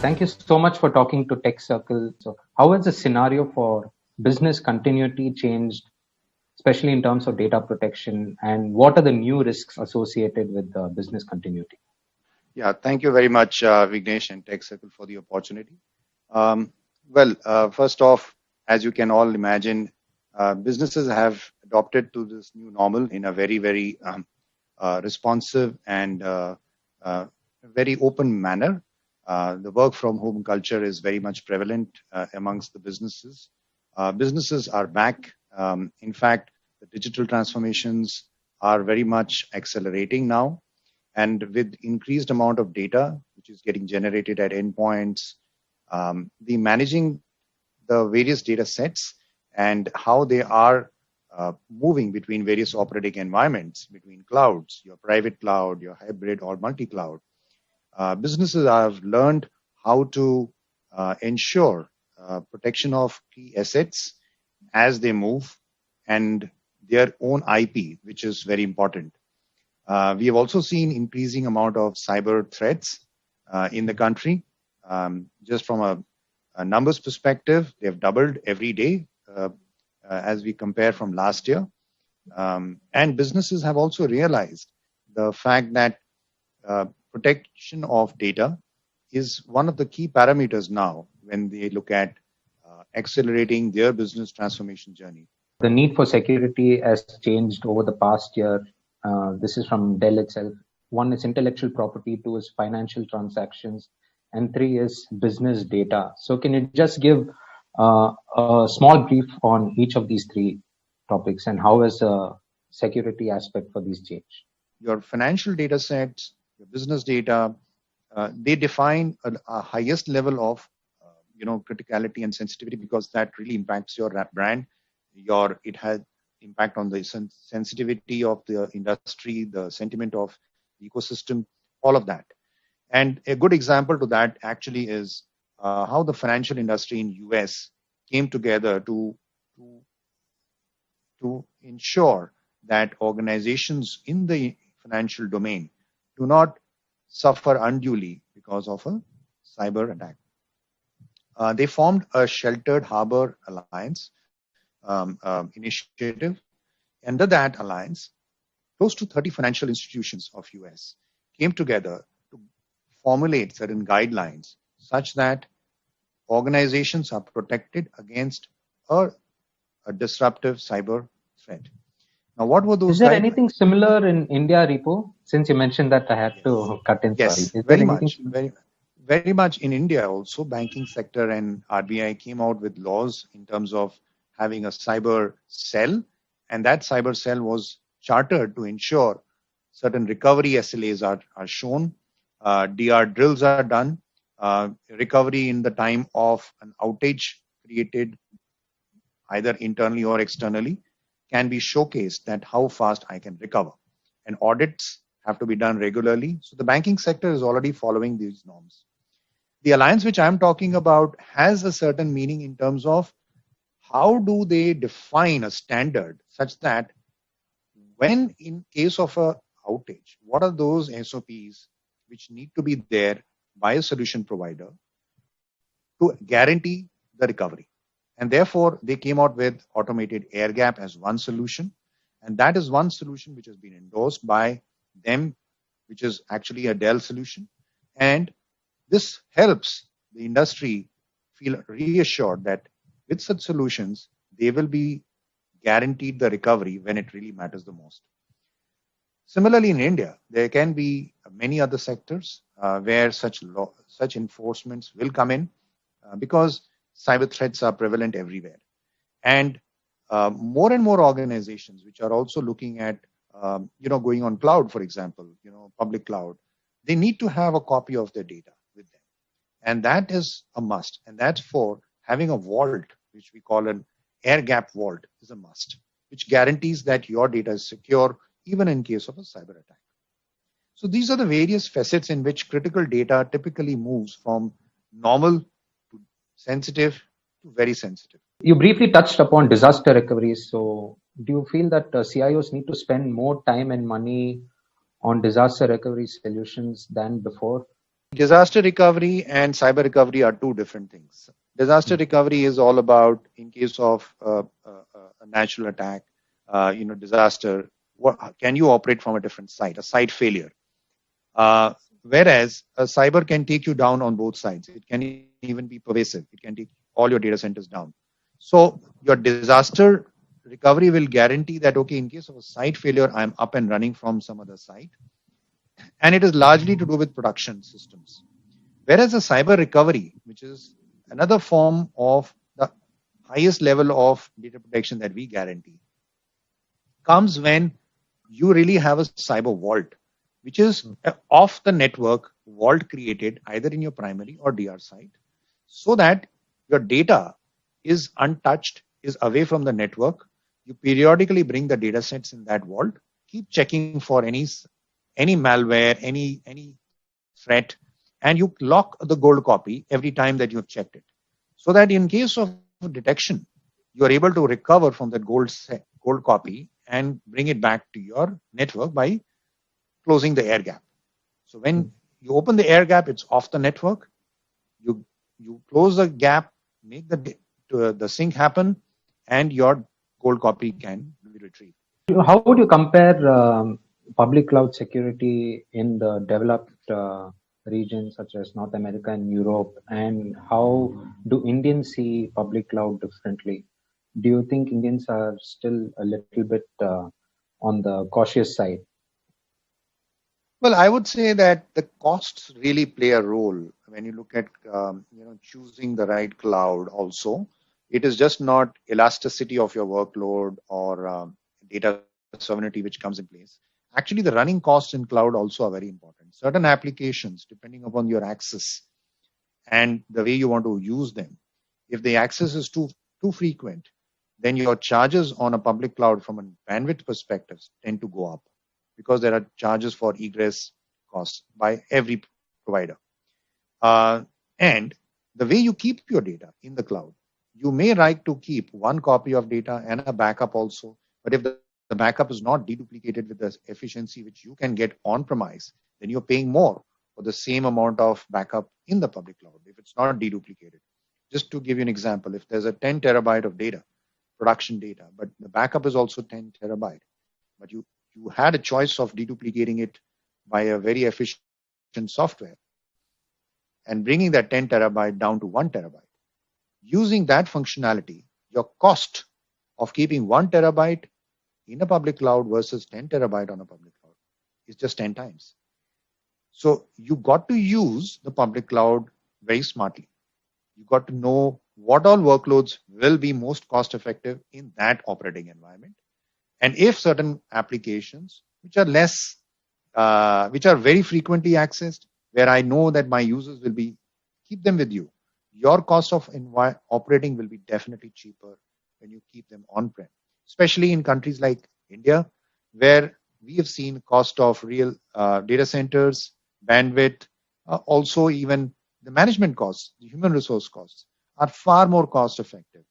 Thank you so much for talking to Tech Circle. So, how has the scenario for business continuity changed, especially in terms of data protection, and what are the new risks associated with business continuity? Yeah, thank you very much, Vignesh and Tech Circle for the opportunity. First off, as you can all imagine, businesses have adopted to this new normal in a very responsive and very open manner. The work from home culture is very much prevalent amongst the businesses. Businesses are back. In fact, the digital transformations are very much accelerating now. And with increased amount of data, which is getting generated at endpoints, the managing the various data sets and how they are moving between various operating environments, between clouds, your private cloud, your hybrid or multi-cloud. Businesses have learned how to ensure protection of key assets as they move and their own IP, which is very important. We have also seen increasing amount of cyber threats in the country. Just from a numbers perspective, they have doubled every day as we compare from last year. And businesses have also realized the fact that protection of data is one of the key parameters now when they look at accelerating their business transformation journey. The need for security has changed over the past year. This is from Dell itself. One is intellectual property, two is financial transactions, and three is business data. So can you just give a small brief on each of these three topics and how has the security aspect for these changed? Your financial data sets, your business data, they define a highest level of criticality and sensitivity because that really impacts your brand. It has impact on the sensitivity of the industry, the sentiment of the ecosystem, all of that. And a good example to that actually is how the financial industry in US came together to ensure that organizations in the financial domain do not suffer unduly because of a cyber attack. They formed a Sheltered Harbor Alliance initiative. Under that alliance, close to 30 financial institutions of US came together to formulate certain guidelines such that organizations are protected against a disruptive cyber threat. Now, what were those? Is there anything similar in India, Ripu? Since you mentioned that, I had to cut in. Yes, sorry. Very much in India also, banking sector and RBI came out with laws in terms of having a cyber cell, and that cyber cell was chartered to ensure certain recovery SLAs are shown, DR drills are done, recovery in the time of an outage created either internally or externally can be showcased that how fast I can recover. And audits have to be done regularly. So the banking sector is already following these norms. The alliance which I'm talking about has a certain meaning in terms of how do they define a standard such that when in case of a outage, what are those SOPs which need to be there by a solution provider to guarantee the recovery? And therefore, they came out with automated air gap as one solution. And that is one solution which has been endorsed by them, which is actually a Dell solution. And this helps the industry feel reassured that with such solutions, they will be guaranteed the recovery when it really matters the most. Similarly, in India, there can be many other sectors where such enforcements will come in because cyber threats are prevalent everywhere. And more and more organizations which are also looking at, going on cloud, for example, public cloud, they need to have a copy of their data with them. And that is a must. And that's for having a vault, which we call an air gap vault, is a must, which guarantees that your data is secure even in case of a cyber attack. So these are the various facets in which critical data typically moves from normal to sensitive to very sensitive. You briefly touched upon disaster recovery. So do you feel that CIOs need to spend more time and money on disaster recovery solutions than before? disaster recovery and cyber recovery are two different things. Disaster recovery is all about in case of a natural attack, disaster. What can you operate from a different site? A site failure. Whereas a cyber can take you down on both sides. It can even be pervasive. It can take all your data centers down. So your disaster recovery will guarantee that, okay, in case of a site failure, I'm up and running from some other site. And it is largely to do with production systems. Whereas a cyber recovery, which is another form of the highest level of data protection that we guarantee, comes when you really have a cyber vault, which is off the network vault created either in your primary or DR site, so that your data is untouched, is away from the network. You periodically bring the data sets in that vault, keep checking for any malware, any threat, and you lock the gold copy every time that you have checked it. So that in case of detection, you are able to recover from that gold copy and bring it back to your network by closing the air gap. So when you open the air gap, it's off the network. You close the gap, make the sync happen, and your gold copy can be retrieved. How would you compare public cloud security in the developed regions such as North America and Europe, and how do Indians see public cloud differently? Do you think Indians are still a little bit on the cautious side? Well, I would say that the costs really play a role when you look at choosing the right cloud. Also, it is just not elasticity of your workload or data sovereignty which comes in place. Actually, the running costs in cloud also are very important. Certain applications, depending upon your access and the way you want to use them, if the access is too frequent, then your charges on a public cloud from a bandwidth perspective tend to go up, because there are charges for egress costs by every provider. And the way you keep your data in the cloud, you may like to keep one copy of data and a backup also. But if the backup is not deduplicated with the efficiency which you can get on premise, then you're paying more for the same amount of backup in the public cloud if it's not deduplicated. Just to give you an example, if there's a 10 terabyte of data, production data, but the backup is also 10 terabyte, but you had a choice of deduplicating it by a very efficient software and bringing that 10 terabyte down to 1 terabyte. Using that functionality, your cost of keeping 1 terabyte in a public cloud versus 10 terabyte on a public cloud is just 10 times. So you got to use the public cloud very smartly. You got to know what all workloads will be most cost effective in that operating environment. And if certain applications, which are which are very frequently accessed, where I know that my users will keep them with you, your cost of operating will be definitely cheaper when you keep them on-prem, especially in countries like India, where we have seen cost of real data centers, bandwidth, also even the management costs, the human resource costs are far more cost effective